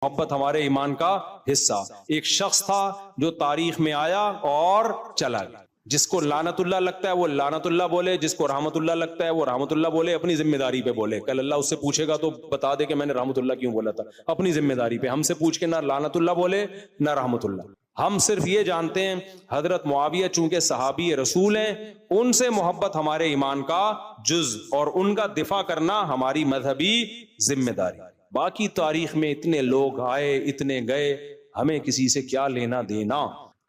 محبت ہمارے ایمان کا حصہ. ایک شخص تھا جو تاریخ میں آیا اور چلا گیا. جس کو لعنت اللہ لگتا ہے وہ لعنت اللہ بولے, جس کو رحمت اللہ لگتا ہے وہ رحمت اللہ بولے, اپنی ذمہ داری پہ بولے. کل اللہ اس سے پوچھے گا تو بتا دے کہ میں نے رحمت اللہ کیوں بولا تھا, اپنی ذمہ داری پہ. ہم سے پوچھ کے نہ لعنت اللہ بولے نہ رحمت اللہ. ہم صرف یہ جانتے ہیں حضرت معاویہ چونکہ صحابی رسول ہیں, ان سے محبت ہمارے ایمان کا جز اور ان کا دفاع کرنا ہماری مذہبی ذمہ داری. باقی تاریخ میں اتنے لوگ آئے اتنے گئے, ہمیں کسی سے کیا لینا دینا.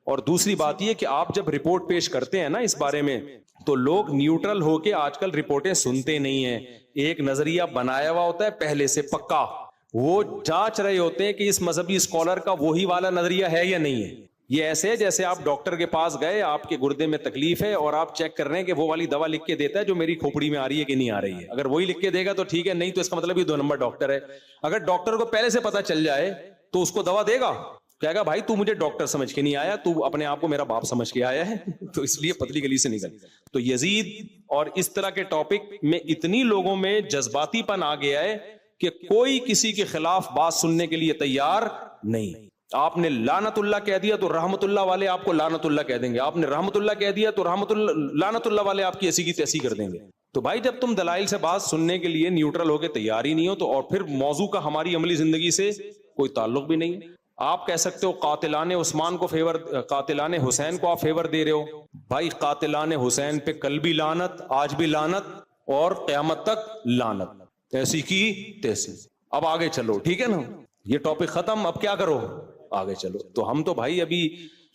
اور دوسری بات یہ کہ آپ جب رپورٹ پیش کرتے ہیں نا اس بارے میں, تو لوگ نیوٹرل ہو کے آج کل رپورٹیں سنتے نہیں ہیں. ایک نظریہ بنایا ہوا ہوتا ہے پہلے سے پکا, وہ جانچ رہے ہوتے ہیں کہ اس مذہبی اسکالر کا وہی والا نظریہ ہے یا نہیں ہے. یہ ایسے ہے جیسے آپ ڈاکٹر کے پاس گئے, آپ کے گردے میں تکلیف ہے اور آپ چیک کر رہے ہیں کہ وہ والی دوا لکھ کے دیتا ہے جو میری کھوپڑی میں آ رہی ہے کہ نہیں آ رہی ہے. اگر وہی لکھ کے دے گا تو ٹھیک ہے, نہیں تو اس کا مطلب یہ 2 نمبر ڈاکٹر ہے. اگر ڈاکٹر کو پہلے سے پتا چل جائے تو اس کو دوا دے گا, کہے گا بھائی تو مجھے ڈاکٹر سمجھ کے نہیں آیا, تو اپنے آپ کو میرا باپ سمجھ کے آیا ہے, تو اس لیے پتلی گلی سے نکل. تو یزید اور اس طرح کے ٹاپک میں اتنی لوگوں میں جذباتی پن آ گیا ہے کہ کوئی کسی کے خلاف بات سننے کے لیے تیار نہیں. آپ نے لعنت اللہ کہہ دیا تو رحمت اللہ والے آپ کو لعنت اللہ کہہ دیں گے, آپ نے رحمت اللہ کہہ دیا تو لعنت اللہ والے آپ کی ایسی کی تیسی کر دیں گے. تو بھائی جب تم دلائل سے بات سننے کے لیے نیوٹرل ہو کے تیار ہی نہیں ہو تو اور پھر موضوع کا ہماری عملی زندگی سے کوئی تعلق بھی نہیں. آپ کہہ سکتے ہو قاتلان عثمان کو فیور, قاتلان حسین کو آپ فیور دے رہے ہو. بھائی قاتلان حسین پہ کل بھی لعنت, آج بھی لعنت اور قیامت تک لعنت, ایسی کی تیسی. اب آگے چلو, ٹھیک ہے نا, یہ ٹاپک ختم, اب کیا کرو آگے چلو. تو ہم تو بھائی ابھی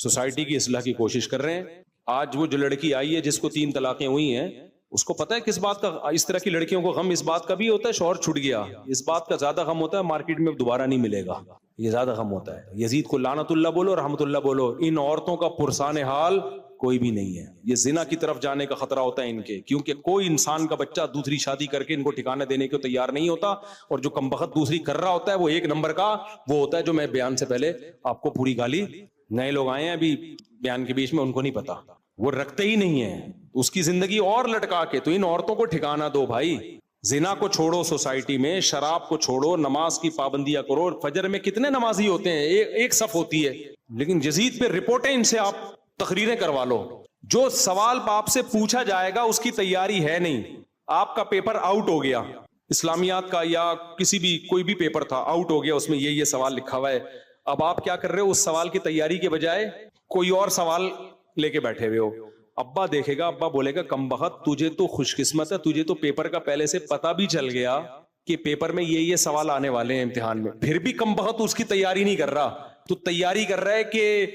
سوسائٹی کی اصلاح کی کوشش کر رہے ہیں. آج وہ جو لڑکی آئی ہے جس کو 3 طلاقیں ہوئی ہیں, اس کو پتا ہے کس بات کا, اس طرح کی لڑکیوں کو غم اس بات کا بھی ہوتا ہے شوہر چھوٹ گیا, اس بات کا زیادہ غم ہوتا ہے مارکیٹ میں دوبارہ نہیں ملے گا, یہ زیادہ غم ہوتا ہے. یزید کو لعنت اللہ بولو رحمت اللہ بولو, ان عورتوں کا پرسان حال کوئی بھی نہیں ہے. یہ زنا کی طرف جانے کا خطرہ ہوتا ہے ان کے, کیونکہ کوئی انسان کا بچہ دوسری شادی کر کے ان کو ٹھکانے دینے کو تیار نہیں ہوتا, اور جو کمبخت دوسری کر رہا ہوتا ہے وہ 1 نمبر کا وہ ہوتا ہے جو میں بیان سے پہلے آپ کو پوری گالی. نئے لوگ آئے ہیں ابھی بیان کے بیچ میں, ان کو نہیں پتا, وہ رکھتے ہی نہیں ہیں اس کی زندگی اور لٹکا کے. تو ان عورتوں کو ٹھکانہ دو بھائی, زنا کو چھوڑو سوسائٹی میں, شراب کو چھوڑو, نماز کی پابندیاں کرو. فجر میں کتنے نمازی ہوتے ہیں, ایک صف ہوتی ہے, لیکن یزید پہ رپورٹیں ان سے آپ تقریریں کروا لو. جو سوال آپ سے پوچھا جائے گا اس کی تیاری ہے نہیں. آپ کا پیپر آؤٹ ہو گیا, اسلامیات کا یا کسی بھی کوئی بھی پیپر تھا, آؤٹ ہو گیا, اس میں یہ سوال لکھا ہوا ہے. اب آپ کیا کر رہے ہو, اس سوال کی تیاری کے بجائے کوئی اور سوال لے کے بیٹھے ہوئے ہو. ابا دیکھے گا, ابا بولے گا کم بخت تجھے تو خوش قسمت ہے, تجھے تو پیپر کا پہلے سے پتا بھی چل گیا کہ پیپر میں یہ سوال آنے والے ہیں امتحان میں, پھر بھی کم بخت اس کی تیاری نہیں کر رہا. تو تیاری کر رہا ہے کہ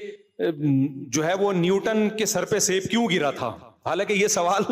جو ہے وہ نیوٹن کے سر پہ سیب کیوں گرا تھا, حالانکہ یہ سوال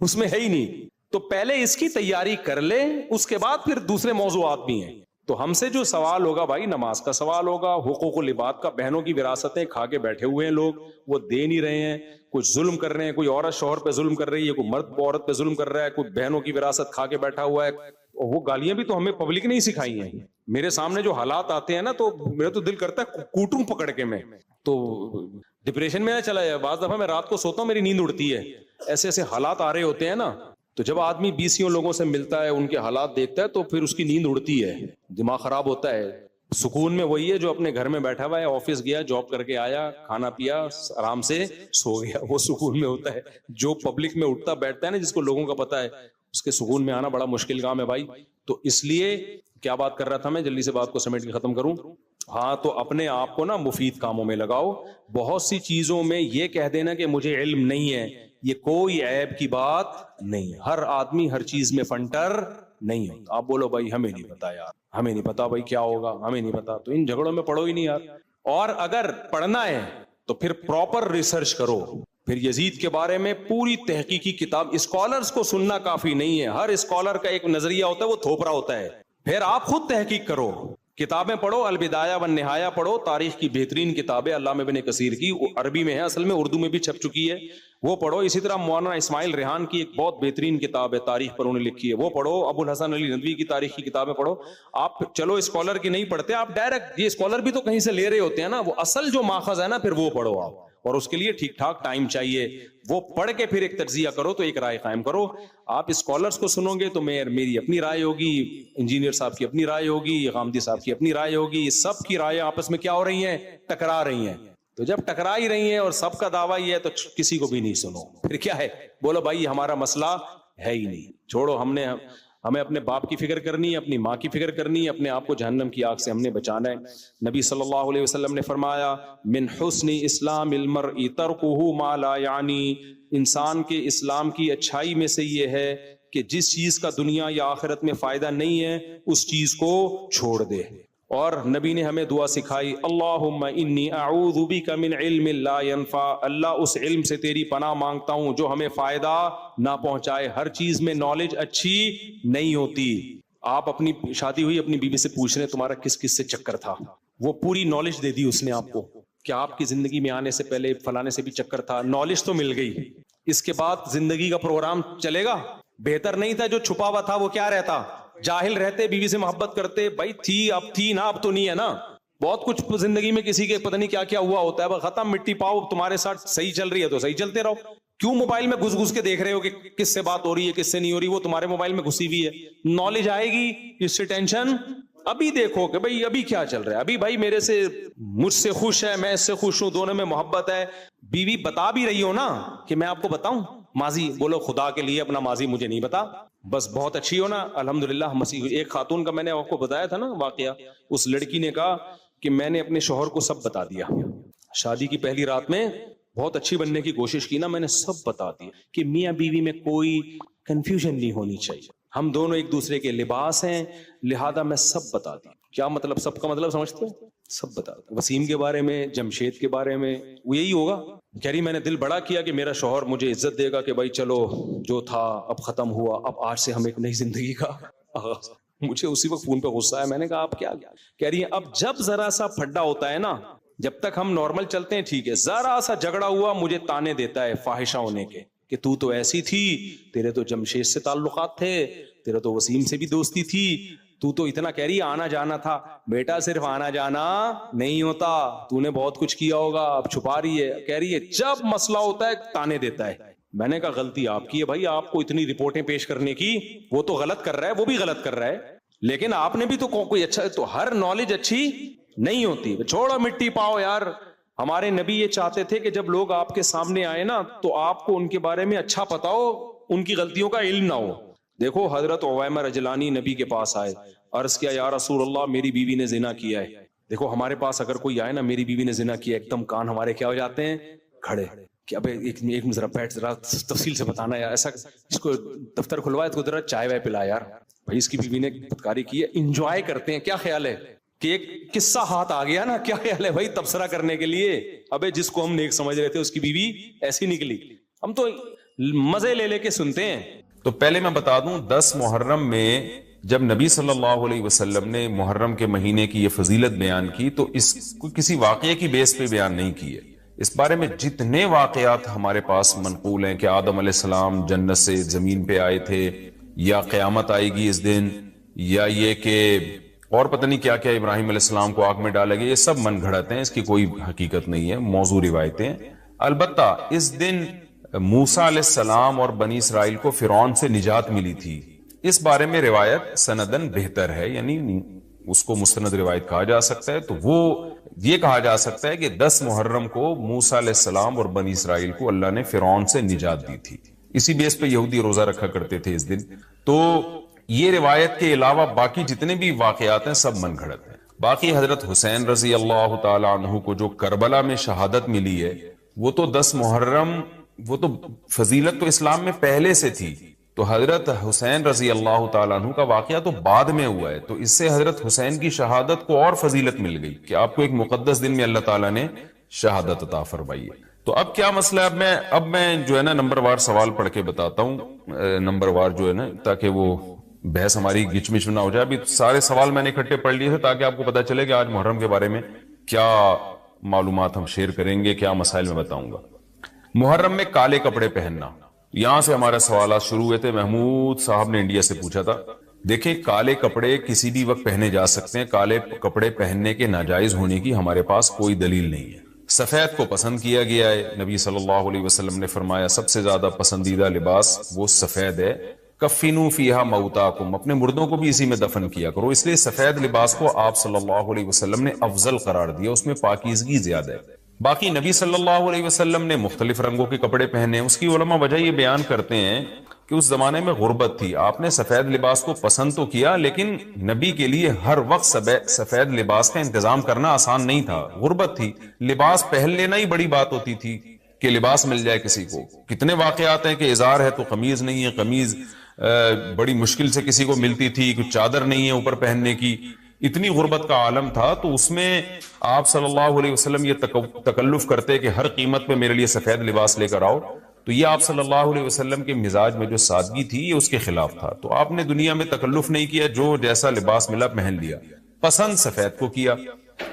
اس میں ہے ہی نہیں. تو پہلے اس کی تیاری کر لے, اس کے بعد پھر دوسرے موضوعات بھی ہیں. تو ہم سے جو سوال ہوگا بھائی نماز کا سوال ہوگا, حقوق العباد کا, بہنوں کی وراثتیں کھا کے بیٹھے ہوئے ہیں لوگ, وہ دے نہیں رہے ہیں, کچھ ظلم کر رہے ہیں, کوئی عورت شوہر پہ ظلم کر رہی ہے, کوئی مرد عورت پہ ظلم کر رہا ہے, کوئی بہنوں کی وراثت کھا کے بیٹھا ہوا ہے. وہ گالیاں بھی تو ہمیں پبلک نے ہی سکھائی ہیں. میرے سامنے جو حالات آتے ہیں نا, تو میرا تو دل کرتا ہے کوٹوں پکڑ کے میں, تو ڈپریشن میں نہ چلا جائے. بعض دفعہ میں رات کو سوتا ہوں میری نیند اڑتی ہے, ایسے ایسے حالات آ رہے ہوتے ہیں نا. تو جب آدمی 20 لوگوں سے ملتا ہے, ان کے حالات دیکھتا ہے, تو پھر اس کی نیند اڑتی ہے, دماغ خراب ہوتا ہے. سکون میں وہی ہے جو اپنے گھر میں بیٹھا ہوا ہے, آفس گیا, جاب کر کے آیا, کھانا پیا, آرام سے سو گیا, وہ سکون میں ہوتا ہے. جو پبلک میں اٹھتا بیٹھتا ہے نا, جس کو لوگوں کا پتا ہے, اس کے سکون میں آنا بڑا مشکل کام ہے بھائی. تو اس لیے کیا بات کر رہا تھا میں, جلدی سے بات کو سمیٹ کے ختم کروں. ہاں, تو اپنے آپ کو نا مفید کاموں میں لگاؤ. بہت سی چیزوں میں یہ کہہ دینا کہ مجھے علم نہیں ہے, یہ کوئی عیب کی بات نہیں ہے. ہر آدمی ہر چیز میں فنٹر نہیں ہوتا. آپ بولو بھائی ہمیں نہیں پتا یار, ہمیں نہیں پتا بھائی کیا ہوگا, ہمیں نہیں پتا, تو ان جھگڑوں میں پڑھو ہی نہیں یار. اور اگر پڑھنا ہے تو پھر پراپر ریسرچ کرو. پھر یزید کے بارے میں پوری تحقیقی کتاب, اسکالرز کو سننا کافی نہیں ہے. ہر اسکالر کا ایک نظریہ ہوتا ہے, وہ تھوپرا ہوتا ہے. پھر آپ خود تحقیق کرو, کتابیں پڑھو, البدایہ والنہایہ پڑھو, تاریخ کی بہترین کتاب ہے علامہ ابن کثیر کی, عربی میں ہے, اصل میں اردو میں بھی چھپ چکی ہے, وہ پڑھو. اسی طرح مولانا اسماعیل ریحان کی ایک بہت بہترین کتاب ہے, تاریخ پر انہوں نے لکھی ہے, وہ پڑھو. ابو الحسن علی ندوی کی تاریخ کی کتابیں پڑھو. آپ چلو اسکالر کی نہیں پڑھتے, آپ ڈائریکٹ, یہ اسکالر بھی تو کہیں سے لے رہے ہوتے ہیں نا, وہ اصل جو ماخذ ہے نا, پھر وہ پڑھو آپ. اور اس کے لیے ٹھیک ٹھاک ٹائم چاہیے. وہ پڑھ کے پھر ایک تجزیہ کرو تو ایک رائے قائم کرو. آپ اسکالرس کو سنو گے تو میری اپنی رائے ہوگی, انجینئر صاحب کی اپنی رائے ہوگی, غامدی صاحب کی اپنی رائے ہوگی. یہ سب کی رائے آپس میں کیا ہو رہی ہیں, ٹکرا رہی ہیں. تو جب ٹکرا ہی رہی ہیں اور سب کا دعویٰ یہ ہے تو کسی کو بھی نہیں سنو. پھر کیا ہے, بولو بھائی ہمارا مسئلہ ہے ہی نہیں, چھوڑو. ہمیں اپنے باپ کی فکر کرنی ہے, اپنی ماں کی فکر کرنی ہے, اپنے آپ کو جہنم کی آگ سے ہم نے بچانا ہے. نبی صلی اللہ علیہ وسلم نے فرمایا من حسن اسلام المرء ترکہ ما لا یعنی, انسان کے اسلام کی اچھائی میں سے یہ ہے کہ جس چیز کا دنیا یا آخرت میں فائدہ نہیں ہے اس چیز کو چھوڑ دے. اور نبی نے ہمیں دعا سکھائی اللہم انی اعوذ بک من علم لا ینفع, اللہ اس علم سے تیری پناہ مانگتا ہوں جو ہمیں فائدہ نہ پہنچائے. ہر چیز میں نالج اچھی نہیں ہوتی. آپ اپنی شادی ہوئی, اپنی بیوی سے پوچھ رہے تمہارا کس کس سے چکر تھا, وہ پوری نالج دے دی اس نے آپ کو کہ آپ کی زندگی میں آنے سے پہلے فلانے سے بھی چکر تھا. نالج تو مل گئی, اس کے بعد زندگی کا پروگرام چلے گا. بہتر نہیں تھا جو چھپا ہوا تھا وہ کیا رہتا, جاہل رہتے, بیوی سے محبت کرتے. بھائی تھی اب تھی نا, اب تو نہیں ہے نا. بہت کچھ زندگی میں کسی کے پتہ نہیں کیا کیا ہوا ہوتا ہے, بس ختم, مٹی پاؤ. تمہارے ساتھ صحیح چل رہی ہے تو صحیح چلتے رہو. کیوں موبائل میں گھس گھس کے دیکھ رہے ہو کہ کس سے بات ہو رہی ہے کس سے نہیں ہو رہی, وہ تمہارے موبائل میں گھسی ہوئی ہے. نالج آئے گی, اس سے ٹینشن ابھی دیکھو کہ بھائی ابھی کیا چل رہا ہے. ابھی بھائی میرے سے, مجھ سے خوش ہے, میں اس سے خوش ہوں, دونوں میں محبت ہے. بیوی بتا بھی رہی ہو نا کہ میں آپ کو بتاؤں ماضی, بولو خدا کے لیے اپنا ماضی مجھے نہیں بتا, بس بہت اچھی ہو نا الحمدللہ مسیح. ایک خاتون کا میں نے آپ کو بتایا تھا نا واقعہ, اس لڑکی نے کہا کہ میں نے اپنے شوہر کو سب بتا دیا. شادی کی پہلی رات میں بہت اچھی بننے کی کوشش کی نا, میں نے سب بتا دیا کہ میاں بیوی میں کوئی کنفیوژن نہیں ہونی چاہیے, ہم دونوں ایک دوسرے کے لباس ہیں, لہذا میں سب بتا دی. کیا مطلب, سب کا مطلب سمجھتے ہو, سب بتا دیا. وسیم کے بارے میں, جمشید کے بارے میں, وہ یہی ہوگا. کہہ رہی میں نے دل بڑا کیا کہ میرا شوہر مجھے عزت دے گا کہ بھائی چلو جو تھا اب ختم ہوا, اب آج سے ہم ایک نئی زندگی کا آغاز. مجھے اسی وقت فون پہ غصہ ہے, میں نے کہا آپ کیا. کہہ رہی ہیں اب جب ذرا سا پھڈا ہوتا ہے نا, جب تک ہم نارمل چلتے ہیں ٹھیک ہے, ذرا سا جھگڑا ہوا مجھے تانے دیتا ہے فاحشہ ہونے کے کہ تو ایسی تھی, تیرے تو جمشید سے تعلقات تھے, تیرے تو وسیم سے بھی دوستی تھی, تو اتنا. کہہ رہی آنا جانا تھا. بیٹا صرف آنا جانا نہیں ہوتا, تو نے بہت کچھ کیا ہوگا, اب چھپا رہی ہے. کہہ رہی ہے جب مسئلہ ہوتا ہے تانے دیتا ہے. میں نے کہا غلطی آپ کی ہے بھائی, آپ کو اتنی رپورٹیں پیش کرنے کی, وہ تو غلط کر رہا ہے, وہ بھی غلط کر رہا ہے, لیکن آپ نے بھی تو کوئی اچھا, تو ہر نالج اچھی نہیں ہوتی. چھوڑو مٹی پاؤ یار. ہمارے نبی یہ چاہتے تھے کہ جب لوگ آپ کے سامنے آئے نا تو آپ کو ان کے بارے میں اچھا پتا ہو, ان کی غلطیوں کا علم نہ ہو. دیکھو حضرت عویمہ رجلانی نبی کے پاس آئے, عرض کیا یا رسول اللہ میری بیوی نے زنا کیا ہے. دیکھو ہمارے پاس اگر کوئی آئے نا میری بیوی نے زنا کیا, ایک دم کان ہمارے کیا ہو جاتے ہیں, کھڑے, کہ ابے ایک ذرا بیٹھ, ذرا تفصیل سے بتانا یار, ایسا اس کو دفتر کھلوایا, اس کو ذرا چائے وائے پلا یار, بھائی اس کی بیوی نے بدکاری کی ہے. انجوائے کرتے ہیں. کیا خیال ہے کہ ایک قصہ ہاتھ آ گیا نا, کیا خیال ہے بھائی تبصرہ کرنے کے لیے, ابے جس کو ہم نیک سمجھ رہے تھے اس کی بیوی ایسی نکلی. ہم تو مزے لے لے کے سنتے ہیں. تو پہلے میں بتا دوں 10 محرم میں جب نبی صلی اللہ علیہ وسلم نے محرم کے مہینے کی یہ فضیلت بیان کی تو اس کو کسی واقعے کی بیس پہ بیان نہیں کی ہے. اس بارے میں جتنے واقعات ہمارے پاس منقول ہیں کہ آدم علیہ السلام جنت سے زمین پہ آئے تھے, یا قیامت آئے گی اس دن, یا یہ کہ اور پتہ نہیں کیا کیا ابراہیم علیہ السلام کو آگ میں ڈالا گیا, یہ سب من گھڑت ہیں, اس کی کوئی حقیقت نہیں ہے, موضوع روایتیں ہیں. البتہ اس دن موسیٰ علیہ السلام اور بنی اسرائیل کو فرعون سے نجات ملی تھی, اس بارے میں روایت سندن بہتر ہے, یعنی اس کو مستند روایت کہا جا سکتا ہے. تو وہ یہ کہا جا سکتا ہے کہ 10 محرم کو موسیٰ علیہ السلام اور بنی اسرائیل کو اللہ نے فرعون سے نجات دی تھی. اسی بیس پہ یہودی روزہ رکھا کرتے تھے اس دن. تو یہ روایت کے علاوہ باقی جتنے بھی واقعات ہیں سب من گھڑت ہیں. باقی حضرت حسین رضی اللہ تعالی عنہ کو جو کربلا میں شہادت ملی ہے وہ تو 10 محرم, وہ تو فضیلت تو اسلام میں پہلے سے تھی. تو حضرت حسین رضی اللہ تعالیٰ عنہ کا واقعہ تو بعد میں ہوا ہے, تو اس سے حضرت حسین کی شہادت کو اور فضیلت مل گئی کہ آپ کو ایک مقدس دن میں اللہ تعالیٰ نے شہادت عطا فرمائی ہے. تو اب کیا مسئلہ ہے, اب میں جو ہے نا نمبر وار سوال پڑھ کے بتاتا ہوں, نمبر وار جو ہے نا, تاکہ وہ بحث ہماری گچ مچ نہ ہو جائے. ابھی سارے سوال میں نے اکٹھے پڑھ لیے تھے تاکہ آپ کو پتا چلے کہ آج محرم کے بارے میں کیا معلومات ہم شیئر کریں گے, کیا مسائل میں بتاؤں گا. محرم میں کالے کپڑے پہننا, یہاں سے ہمارے سوالات شروع ہوئے تھے. محمود صاحب نے انڈیا سے پوچھا تھا. دیکھیں کالے کپڑے کسی بھی وقت پہنے جا سکتے ہیں, کالے کپڑے پہننے کے ناجائز ہونے کی ہمارے پاس کوئی دلیل نہیں ہے. سفید کو پسند کیا گیا ہے. نبی صلی اللہ علیہ وسلم نے فرمایا سب سے زیادہ پسندیدہ لباس وہ سفید ہے. کفنوا فیہا موتاکم، اپنے مردوں کو بھی اسی میں دفن کیا کرو. اس لیے سفید لباس کو آپ صلی اللہ علیہ وسلم نے افضل قرار دیا، اس میں پاکیزگی زیادہ ہے. باقی نبی صلی اللہ علیہ وسلم نے مختلف رنگوں کے کپڑے پہنے. اس کی علماء وجہ یہ بیان کرتے ہیں کہ اس زمانے میں غربت تھی. آپ نے سفید لباس کو پسند تو کیا، لیکن نبی کے لیے ہر وقت سفید لباس کا انتظام کرنا آسان نہیں تھا. غربت تھی، لباس پہن لینا ہی بڑی بات ہوتی تھی کہ لباس مل جائے کسی کو. کتنے واقعات ہیں کہ ازار ہے تو قمیض نہیں ہے، قمیض بڑی مشکل سے کسی کو ملتی تھی، کچھ چادر نہیں ہے اوپر پہننے کی. اتنی غربت کا عالم تھا، تو اس میں آپ صلی اللہ علیہ وسلم یہ تکلف کرتے کہ ہر قیمت پہ میرے لیے سفید لباس لے کر آؤ. تو یہ آپ صلی اللہ علیہ وسلم کے مزاج میں جو سادگی تھی یہ اس کے خلاف تھا. تو آپ نے دنیا میں تکلف نہیں کیا، جو جیسا لباس ملا پہن لیا. پسند سفید کو کیا.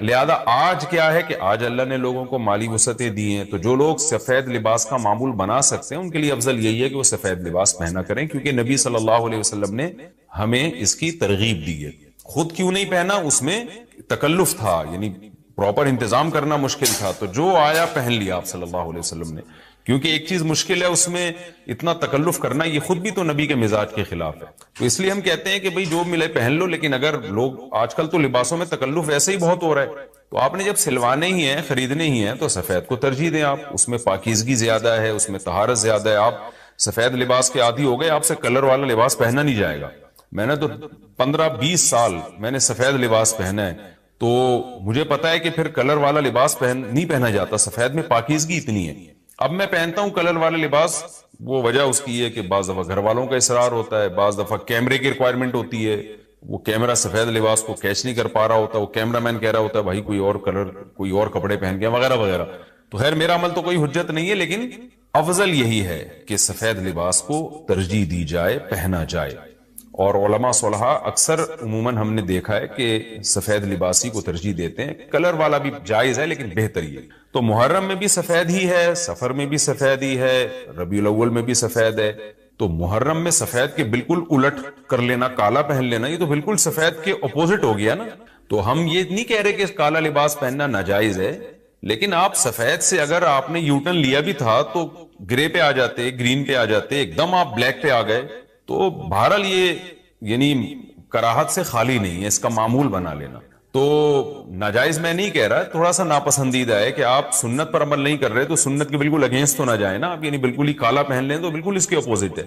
لہذا آج کیا ہے کہ آج اللہ نے لوگوں کو مالی وسعتیں دی ہیں، تو جو لوگ سفید لباس کا معمول بنا سکتے ہیں ان کے لیے افضل یہی ہے کہ وہ سفید لباس پہنا کریں، کیونکہ نبی صلی اللہ علیہ وسلم نے ہمیں اس کی ترغیب دی ہے. خود کیوں نہیں پہنا؟ اس میں تکلف تھا، یعنی پراپر انتظام کرنا مشکل تھا. تو جو آیا پہن لیا آپ صلی اللہ علیہ وسلم نے، کیونکہ ایک چیز مشکل ہے اس میں اتنا تکلف کرنا، یہ خود بھی تو نبی کے مزاج کے خلاف ہے. تو اس لیے ہم کہتے ہیں کہ بھئی جو ملے پہن لو. لیکن اگر لوگ آج کل تو لباسوں میں تکلف ویسے ہی بہت ہو رہا ہے، تو آپ نے جب سلوانے ہی ہیں، خریدنے ہی ہیں، تو سفید کو ترجیح دیں. آپ اس میں پاکیزگی زیادہ ہے، اس میں طہارت زیادہ ہے. آپ سفید لباس کے عادی ہو گئے، آپ سے کلر والا لباس پہنا نہیں جائے گا. میں نے تو 15-20 سال میں نے سفید لباس پہنا ہے، تو مجھے پتا ہے کہ پھر کلر والا لباس نہیں پہنا جاتا. سفید میں پاکیزگی اتنی ہے. اب میں پہنتا ہوں کلر والا لباس، وہ وجہ اس کی ہے کہ بعض دفعہ گھر والوں کا اصرار ہوتا ہے، بعض دفعہ کیمرے کی ریکوائرمنٹ ہوتی ہے، وہ کیمرہ سفید لباس کو کیچ نہیں کر پا رہا ہوتا، وہ کیمرہ مین کہہ رہا ہوتا ہے بھائی کوئی اور کلر، کوئی اور کپڑے پہن کے وغیرہ وغیرہ. تو خیر میرا عمل تو کوئی حجت نہیں ہے، لیکن افضل یہی ہے کہ سفید لباس کو ترجیح دی جائے، پہنا جائے. اور علماء صلحاء اکثر عموماً ہم نے دیکھا ہے کہ سفید لباسی کو ترجیح دیتے ہیں. کلر والا بھی جائز ہے لیکن بہتر ہی ہے. تو محرم میں بھی سفید ہی ہے، سفر میں بھی سفید ہی ہے، ربیع الاول میں بھی سفید ہے. تو محرم میں سفید کے بالکل الٹ کر لینا، کالا پہن لینا، یہ تو بالکل سفید کے اپوزٹ ہو گیا نا. تو ہم یہ نہیں کہہ رہے کہ کالا لباس پہننا ناجائز ہے، لیکن آپ سفید سے اگر آپ نے یو ٹرن لیا بھی تھا تو گرے پہ آ جاتے، گرین پہ آ جاتے، ایک دم آپ بلیک پہ آ گئے، تو بہرحال یہ یعنی کراہت سے خالی نہیں ہے، اس کا معمول بنا لینا. تو ناجائز میں نہیں کہہ رہا، تھوڑا سا ناپسندیدہ ہے کہ آپ سنت پر عمل نہیں کر رہے تو سنت کے بالکل اگینسٹ تو نہ جائیں نا آپ، یعنی بالکل ہی کالا پہن لیں تو بالکل اس کے اپوزٹ ہے.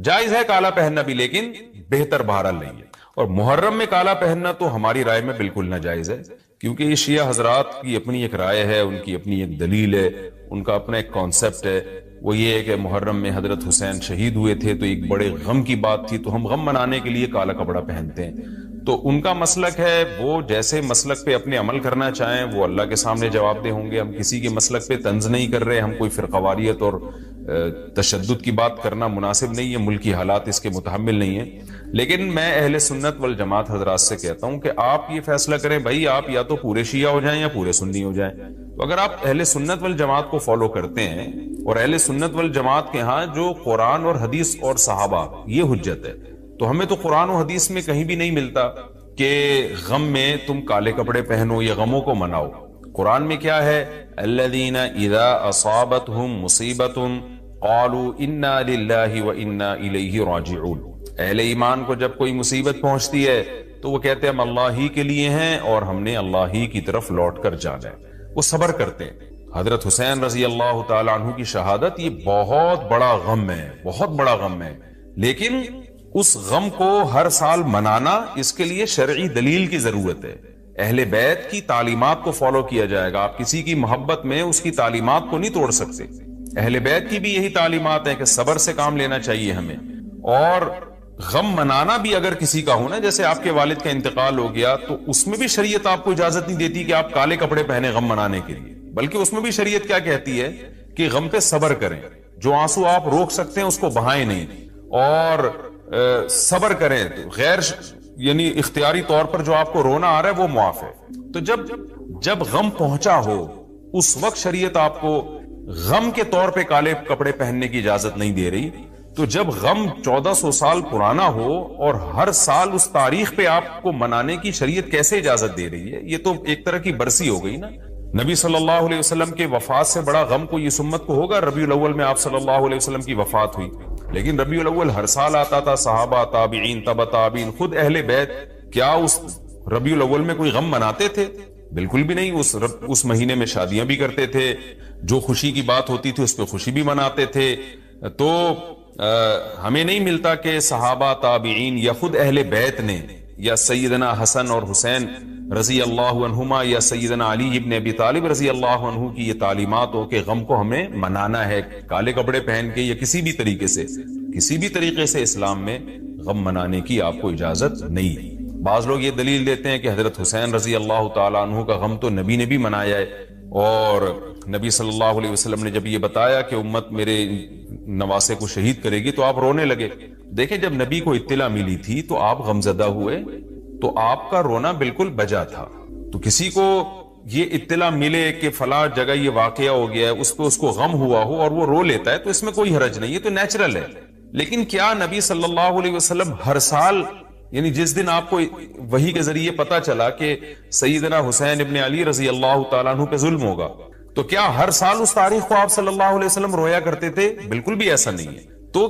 جائز ہے کالا پہننا بھی، لیکن بہتر بہرحال نہیں ہے. اور محرم میں کالا پہننا تو ہماری رائے میں بالکل ناجائز ہے، کیونکہ یہ شیعہ حضرات کی اپنی ایک رائے ہے، ان کی اپنی ایک دلیل ہے، ان کا اپنا ایک کانسیپٹ ہے. وہ یہ ہے کہ محرم میں حضرت حسین شہید ہوئے تھے تو ایک بڑے غم کی بات تھی، تو ہم غم منانے کے لیے کالا کپڑا پہنتے ہیں. تو ان کا مسلک ہے، وہ جیسے مسلک پہ اپنے عمل کرنا چاہیں وہ اللہ کے سامنے جواب دہ ہوں گے. ہم کسی کے مسلک پہ طنز نہیں کر رہے، ہم کوئی فرقواریت اور تشدد کی بات کرنا مناسب نہیں ہے، ملکی حالات اس کے متحمل نہیں ہیں. لیکن میں اہل سنت والجماعت حضرات سے کہتا ہوں کہ آپ یہ فیصلہ کریں بھائی، آپ یا تو پورے شیعہ ہو جائیں یا پورے سنی ہو جائیں. تو اگر آپ اہل سنت والجماعت کو فالو کرتے ہیں، اور اہل سنت والجماعت کے ہاں جو قرآن اور حدیث اور صحابہ یہ حجت ہے، تو ہمیں تو قرآن و حدیث میں کہیں بھی نہیں ملتا کہ غم میں تم کالے کپڑے پہنو یا غموں کو مناؤ. قرآن میں کیا ہے؟ الذین اذا اصابتهم مصیبت قالوا انا للہ وانا الیہ راجعون. اہل ایمان کو جب کوئی مصیبت پہنچتی ہے تو وہ کہتے ہیں ہم اللہ ہی کے لیے ہیں اور ہم نے اللہ ہی کی طرف لوٹ کر جانا ہے. وہ صبر کرتے ہیں. حضرت حسین رضی اللہ تعالی عنہ کی شہادت یہ بہت بڑا غم ہے، بہت بڑا غم ہے، لیکن اس غم کو ہر سال منانا اس کے لیے شرعی دلیل کی ضرورت ہے. اہل بیت کی تعلیمات کو فالو کیا جائے گا. آپ کسی کی محبت میں اس کی تعلیمات کو نہیں توڑ سکتے. اہل بیت کی بھی یہی تعلیمات ہیں کہ صبر سے کام لینا چاہیے ہمیں. اور غم منانا بھی اگر کسی کا ہونا، جیسے آپ کے والد کا انتقال ہو گیا، تو اس میں بھی شریعت آپ کو اجازت نہیں دیتی کہ آپ کالے کپڑے پہنے غم منانے کے لیے، بلکہ اس میں بھی شریعت کیا کہتی ہے کہ غم پہ صبر کریں. جو آنسو آپ روک سکتے ہیں اس کو بہائیں نہیں، اور صبر کریں. غیر یعنی اختیاری طور پر جو آپ کو رونا آ رہا ہے وہ معاف ہے. تو جب غم پہنچا ہو اس وقت شریعت آپ کو غم کے طور پہ کالے کپڑے پہننے کی اجازت نہیں دے رہی. تو جب غم 1400 سال پرانا ہو اور ہر سال اس تاریخ پہ آپ کو منانے کی شریعت کیسے اجازت دے رہی ہے؟ یہ تو ایک طرح کی برسی ہو گئی نا. نبی صلی اللہ علیہ وسلم کے وفات سے بڑا غم کوئی اس امت کو ہوگا؟ ربیع الاول میں آپ صلی اللہ علیہ وسلم کی وفات ہوئی، لیکن ربیع الاول ہر سال آتا تھا، صحابہ، تابعین، تبع تابعین، خود اہل بیت کیا اس ربیع الاول میں کوئی غم مناتے تھے؟ بالکل بھی نہیں۔ اس مہینے میں شادیاں بھی کرتے تھے، جو خوشی کی بات ہوتی تھی اس پہ خوشی بھی مناتے تھے۔ تو ہمیں نہیں ملتا کہ صحابہ، تابعین یا خود اہل بیت نے یا سیدنا حسن اور حسین رضی اللہ عنہما یا سیدنا علی ابن ابی طالب رضی اللہ عنہ کی یہ تعلیمات ہو کہ غم کو ہمیں منانا ہے، کالے کپڑے پہن کے یا کسی بھی طریقے سے اسلام میں غم منانے کی آپ کو اجازت نہیں۔ بعض لوگ یہ دلیل دیتے ہیں کہ حضرت حسین رضی اللہ تعالیٰ عنہ کا غم تو نبی نے بھی منایا ہے، اور نبی صلی اللہ علیہ وسلم نے جب یہ بتایا کہ امت میرے نواسے کو شہید کرے گی تو آپ رونے لگے۔ دیکھیں، جب نبی کو اطلاع ملی تھی تو آپ غمزدہ ہوئے، تو آپ کا رونا بالکل بجا تھا۔ تو کسی کو یہ اطلاع ملے کہ فلاں جگہ یہ واقعہ ہو گیا ہے، اس کو غم ہوا ہو اور وہ رو لیتا ہے، تو اس میں کوئی حرج نہیں، یہ تو نیچرل ہے۔ لیکن کیا نبی صلی اللہ علیہ وسلم ہر سال، یعنی جس دن آپ کو وحی کے ذریعے پتا چلا کہ سیدنا حسین ابن علی رضی اللہ تعالیٰ عنہ پہ ظلم ہوگا، تو کیا ہر سال اس تاریخ کو آپ صلی اللہ علیہ وسلم رویا کرتے تھے؟ بالکل بھی ایسا نہیں ہے۔ تو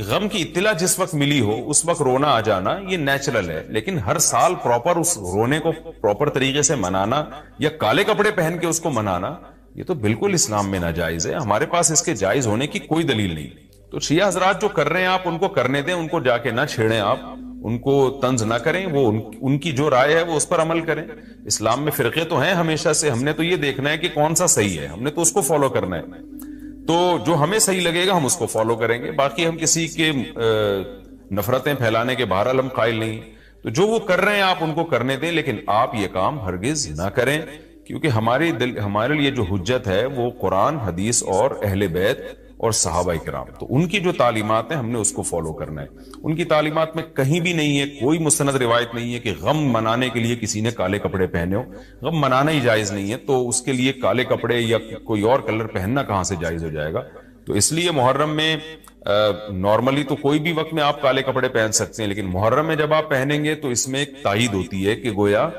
غم کی اطلاع جس وقت ملی ہو اس وقت رونا آ جانا یہ نیچرل ہے، لیکن ہر سال پراپر اس رونے کو پراپر طریقے سے منانا یا کالے کپڑے پہن کے اس کو منانا، یہ تو بالکل اسلام میں ناجائز ہے۔ ہمارے پاس اس کے جائز ہونے کی کوئی دلیل نہیں۔ تو شیعہ حضرات جو کر رہے ہیں آپ ان کو کرنے دیں، ان کو جا کے نہ چھیڑیں، آپ ان کو طنز نہ کریں، وہ ان کی جو رائے ہے وہ اس پر عمل کریں۔ اسلام میں فرقے تو ہیں ہمیشہ سے، ہم نے تو یہ دیکھنا ہے کہ کون سا صحیح ہے، ہم نے تو اس کو فالو کرنا ہے۔ تو جو ہمیں صحیح لگے گا ہم اس کو فالو کریں گے، باقی ہم کسی کے نفرتیں پھیلانے کے بہرحال ہم قائل نہیں۔ تو جو وہ کر رہے ہیں آپ ان کو کرنے دیں، لیکن آپ یہ کام ہرگز نہ کریں، کیونکہ ہمارے لیے جو حجت ہے وہ قرآن، حدیث اور اہل بیت اور صحابہ کرام، تو ان کی جو تعلیمات ہیں ہم نے اس کو فالو کرنا ہے۔ ان کی تعلیمات میں کہیں بھی نہیں ہے، کوئی مستند روایت نہیں ہے کہ غم منانے کے لیے کسی نے کالے کپڑے پہنے ہو۔ غم منانا ہی جائز نہیں ہے، تو اس کے لیے کالے کپڑے یا کوئی اور کلر پہننا کہاں سے جائز ہو جائے گا؟ تو اس لیے محرم میں نارملی تو کوئی بھی وقت میں آپ کالے کپڑے پہن سکتے ہیں، لیکن محرم میں جب آپ پہنیں گے تو اس میں ایک تائید ہوتی ہے کہ گویا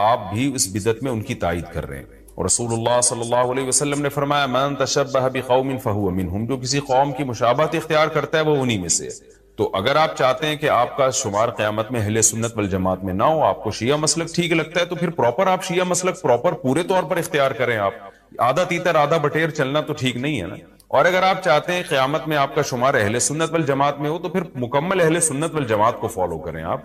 آپ بھی اس بدعت میں ان کی تائید کر رہے ہیں۔ اور رسول اللہ صلی اللہ علیہ وسلم نے فرمایا من تشبہ بقوم فہو منہم، جو کسی قوم کی مشابہت اختیار کرتا ہے وہ انہی میں سے۔ تو اگر آپ چاہتے ہیں کہ آپ کا شمار قیامت میں اہل سنت والجماعت میں نہ ہو، آپ کو شیعہ مسلک ٹھیک لگتا ہے، تو پھر پراپر آپ شیعہ مسلک پورے طور پر اختیار کریں۔ آپ آدھا تیتر آدھا بٹیر چلنا تو ٹھیک نہیں ہے نا۔ اور اگر آپ چاہتے ہیں قیامت میں آپ کا شمار اہل سنت والجماعت میں ہو، تو پھر مکمل اہل سنت والجماعت کو فالو کریں آپ،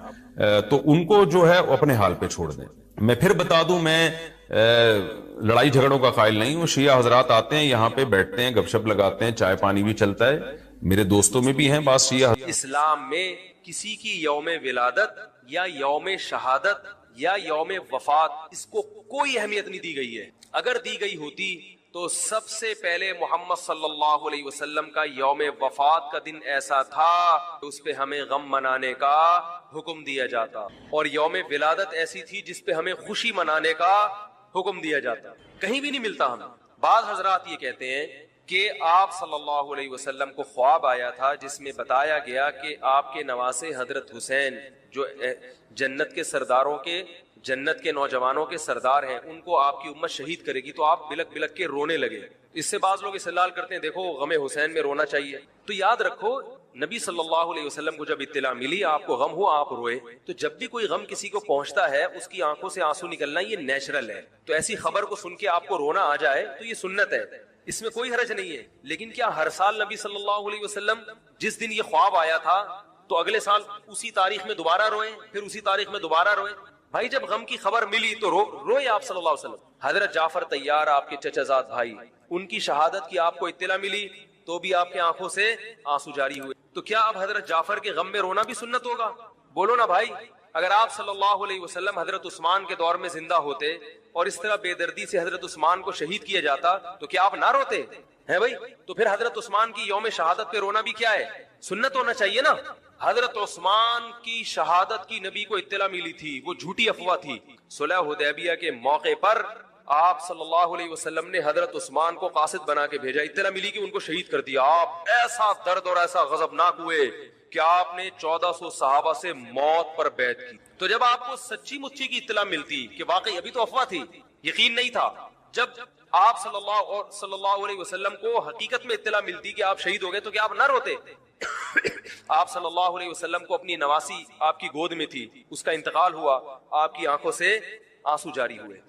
تو ان کو جو ہے اپنے حال پہ چھوڑ دیں۔ میں پھر بتا دوں، میں لڑائی جھگڑوں کا قائل نہیں ہوں۔ شیعہ حضرات آتے ہیں یہاں پہ، بیٹھتے ہیں، گپ شپ لگاتے ہیں، چائے پانی بھی چلتا ہے، میرے دوستوں میں بھی ہیں بعض شیعہ۔ اسلام میں کسی کی یوم ولادت یا یوم شہادت یا یوم وفات اس کو کوئی اہمیت نہیں دی گئی ہے۔ اگر دی گئی ہوتی تو سب سے پہلے محمد صلی اللہ علیہ وسلم کا یوم وفات کا دن ایسا تھا اس پہ ہمیں غم منانے کا حکم دیا جاتا، اور یوم ولادت ایسی تھی جس پہ ہمیں خوشی منانے کا حکم دیا جاتا۔ کہیں بھی نہیں ملتا ہمیں۔ بعض حضرات یہ کہتے ہیں کہ آپ صلی اللہ علیہ وسلم کو خواب آیا تھا جس میں بتایا گیا کہ آپ کے نواسے حضرت حسین جو جنت کے سرداروں کے، جنت کے نوجوانوں کے سردار ہیں، ان کو آپ کی امت شہید کرے گی، تو آپ بلک بلک کے رونے لگے۔ اس سے بعض لوگ استدلال کرتے ہیں دیکھو غم حسین میں رونا چاہیے۔ تو یاد رکھو نبی صلی اللہ علیہ وسلم کو جب اطلاع ملی، آپ کو غم ہوا، آپ روئے، تو جب بھی کوئی غم کسی کو پہنچتا ہے اس کی آنکھوں سے آنسو نکلنا یہ نیچرل ہے۔ تو ایسی خبر کو سن کے آپ کو رونا آ جائے تو یہ سنت ہے، اس میں کوئی حرج نہیں ہے۔ لیکن کیا ہر سال نبی صلی اللہ علیہ وسلم جس دن یہ خواب آیا تھا تو اگلے سال اسی تاریخ میں دوبارہ روئیں، پھر اسی تاریخ میں دوبارہ روئیں؟ بھائی جب غم کی خبر ملی تو روئے آپ صلی اللہ علیہ وسلم۔ حضرت جعفر طیار آپ کے چچا زاد بھائی، ان کی شہادت کی آپ کو اطلاع ملی تو بھی آپ کے آنکھوں سے آنسو جاری ہوئے، تو کیا اب حضرت جعفر کے غم میں رونا بھی سنت ہوگا؟ بولو نا بھائی۔ اگر آپ صلی اللہ علیہ وسلم حضرت عثمان کے دور میں زندہ ہوتے اور اس طرح بے دردی سے حضرت عثمان کو شہید کیا جاتا تو کیا آپ نہ روتے ہیں بھائی؟ تو پھر حضرت عثمان کی یوم شہادت پہ رونا بھی کیا ہے؟ سنت ہونا چاہیے نا۔ حضرت عثمان کی شہادت کی نبی کو اطلاع ملی تھی، وہ جھوٹی افواہ تھی۔ صلح حدیبیہ کے موقع پر آپ صلی اللہ علیہ وسلم نے حضرت عثمان کو قاصد بنا کے بھیجا، اطلاع ملی کہ ان کو شہید کر دیا۔ آپ ایسا درد اور ایسا غضبناک ہوئے کہ آپ نے 1400 صحابہ سے موت پر بیعت کی۔ تو جب آپ کو سچی مچی کی اطلاع ملتی کہ واقعی ابھی تو افواہ تھی، یقین نہیں تھا، جب آپ صلی اللہ علیہ وسلم کو حقیقت میں اطلاع ملتی کہ آپ شہید ہو گئے تو کیا آپ نہ روتے؟ آپ صلی اللہ علیہ وسلم کو اپنی نواسی آپ کی گود میں تھی، اس کا انتقال ہوا، آپ کی آنکھوں سے آنسو جاری ہوئے.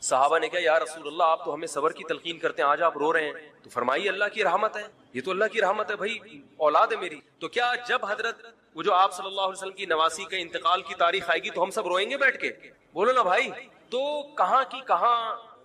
صحابہ نے کہا یا رسول اللہ آپ تو ہمیں صبر کی تلقین کرتے ہیں، آج آپ رو رہے ہیں. تو فرمائیے اللہ کی رحمت ہے، یہ تو اللہ کی رحمت ہے بھائی، اولاد ہے میری. تو کیا جب حضرت وہ جو آپ صلی اللہ علیہ وسلم کی نواسی کے انتقال کی تاریخ آئے گی تو ہم سب روئیں گے بیٹھ کے؟ بولو نا بھائی. تو کہاں کی کہاں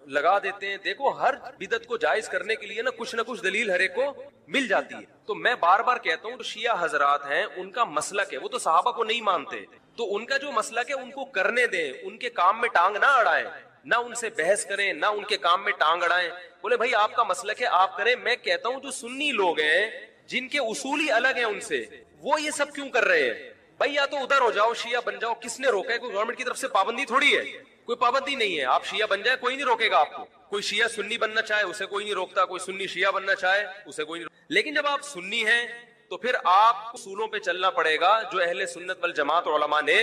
لگا دیتے ہیں. دیکھو ہر بدعت کو جائز کرنے کے لیے نا کچھ دلیل ہر ایک کو مل جاتی ہے. تو میں بار بار کہتا ہوں جو شیعہ حضرات ہیں ان کا مسلک ہے، وہ تو صحابہ کو نہیں مانتے، تو ان کا جو مسلک ہے ان کو کرنے دیں، ان کے کام میں ٹانگ نہ اڑائیں، نہ ان سے بحث کریں، نہ ان کے کام میں ٹانگ اڑائیں. بولے بھائی آپ کا مسلک ہے آپ کریں. میں کہتا ہوں جو سنی لوگ ہیں جن کے اصول ہی الگ ہیں ان سے، وہ یہ سب کیوں کر رہے ہیں؟ بھائی یا تو ادھر ہو جاؤ، شیعہ بن جاؤ. کس نے روکا ہے؟ کوئی گورنمنٹ کی طرف سے پابندی تھوڑی ہے، کوئی پابندی نہیں ہے. آپ شیعہ بن جائے کوئی نہیں روکے گا آپ کو. کوئی شیعہ سنی بننا چاہے اسے کوئی نہیں روکتا، کوئی سنی شیعہ بننا چاہے اسے کوئی نہیں روکتا. لیکن جب آپ سنی ہیں تو پھر آپ اصولوں پہ چلنا پڑے گا جو اہل سنت والجماعت علماء نے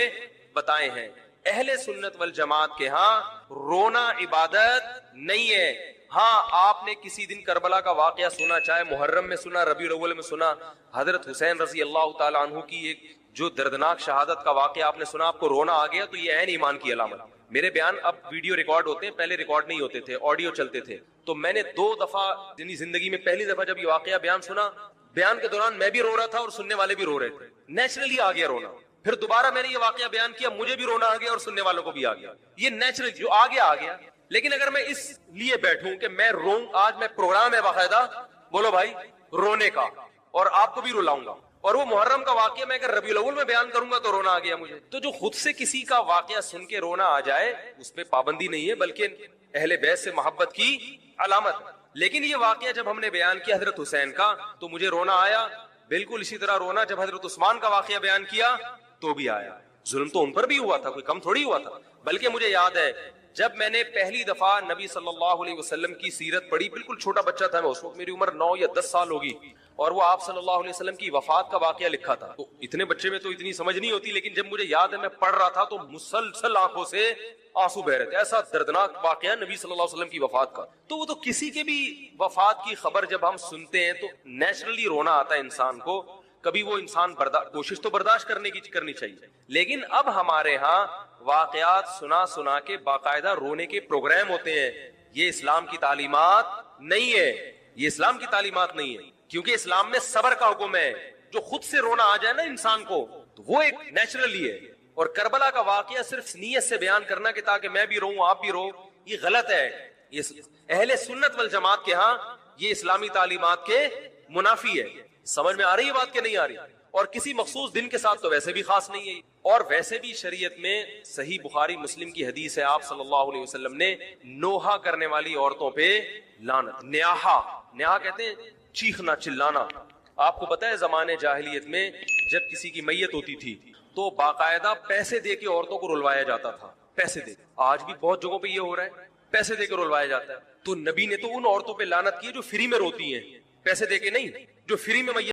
بتائے ہیں. اہل سنت والجماعت کے ہاں رونا عبادت نہیں ہے. ہاں آپ نے کسی دن کربلا کا واقعہ سنا، چاہے محرم میں سنا، ربیع الاول میں سنا، حضرت حسین رضی اللہ تعالیٰ عنہ کی ایک جو دردناک شہادت کا واقعہ آپ نے سنا، آپ کو رونا آ گیا، تو یہ عین ایمان کی علامت. میرے بیان اب ویڈیو ریکارڈ ہوتے ہیں، پہلے ریکارڈ نہیں ہوتے تھے، آڈیو چلتے تھے. تو میں نے 2 دفعہ یعنی زندگی میں پہلی دفعہ جب یہ واقعہ بیان سنا، بیان کے دوران میں بھی رو رہا تھا اور سننے والے بھی رو رہے تھے. نیچرلی آ گیا رونا. پھر دوبارہ میں نے یہ واقعہ بیان کیا، مجھے بھی رونا آ گیا اور سننے والوں کو بھی آ گیا. یہ نیچرل جو آ گیا. لیکن اگر میں اس لیے بیٹھوں کہ میں روؤں، آج میں پروگرام ہے باقاعدہ، بولو بھائی، رونے کا، اور آپ کو بھی رلاؤں گا. اور وہ محرم کا واقعہ میں اگر ربیع الاول میں بیان کروں گا تو رونا آ گیا مجھے. تو جو خود سے کسی کا واقعہ سن کے رونا آ جائے اس پہ پابندی نہیں ہے، بلکہ اہل بیت سے محبت کی علامت. لیکن یہ واقعہ جب ہم نے بیان کیا حضرت حسین کا تو مجھے رونا آیا. بالکل اسی طرح رونا جب حضرت عثمان کا واقعہ بیان کیا تو بھی آیا. ظلم تو ان پر بھی ہوا تھا، کوئی کم تھوڑی ہوا تھا. بلکہ مجھے یاد ہے جب میں نے پہلی دفعہ نبی صلی اللہ علیہ وسلم کی سیرت پڑھی، بالکل چھوٹا بچہ تھا میں اس وقت، میری عمر 9 یا 10 سال ہوگی، اور وہ آپ صلی اللہ علیہ وسلم کی وفات کا واقعہ لکھا تھا. تو اتنے بچے میں تو اتنی سمجھ نہیں ہوتی، لیکن جب مجھے یاد ہے میں پڑھ رہا تھا تو مسلسل آنکھوں سے آنسو بہ رہے تھے. ایسا دردناک واقعہ نبی صلی اللہ علیہ وسلم کی وفات کا. تو وہ تو کسی کے بھی وفات کی خبر جب ہم سنتے ہیں تو نیچرلی رونا آتا ہے انسان کو. کبھی وہ انسان کوشش تو برداشت کرنے کی کرنی چاہیے. لیکن اب ہمارے ہاں واقعات سنا کے باقاعدہ رونے کے پروگرام ہوتے ہیں. یہ اسلام کی تعلیمات نہیں ہے، یہ اسلام کی تعلیمات نہیں ہے. کیونکہ اسلام میں صبر کا حکم ہے. جو خود سے رونا آ جائے نا انسان کو تو وہ ایک نیچرلی ہے. اور کربلا کا واقعہ صرف نیت سے بیان کرنا کہ تاکہ میں بھی روؤں آپ بھی رو، یہ غلط ہے. یہ اہل سنت والجماعت کے ہاں یہ اسلامی تعلیمات کے منافی ہے. سمجھ میں آ رہی ہے بات کہ نہیں آ رہی؟ اور کسی مخصوص دن کے ساتھ تو ویسے بھی خاص نہیں ہے. اور ویسے بھی شریعت میں صحیح بخاری مسلم کی حدیث ہے، آپ صلی اللہ علیہ وسلم نے نوحہ کرنے والی عورتوں پہ لعنت. نیاحہ کہتے ہیں چیخنا چلانا. آپ کو پتا ہے زمانے جاہلیت میں جب کسی کی میت ہوتی تھی تو باقاعدہ پیسے دے کے عورتوں کو رلوایا جاتا تھا. پیسے دے. آج بھی بہت جگہوں پہ یہ ہو رہا ہے، پیسے دے کے رلوایا جاتا ہے. تو نبی نے تو ان عورتوں پہ لعنت کی جو فری میں روتی ہیں، پیسے دے کے نہیں، جو فری میں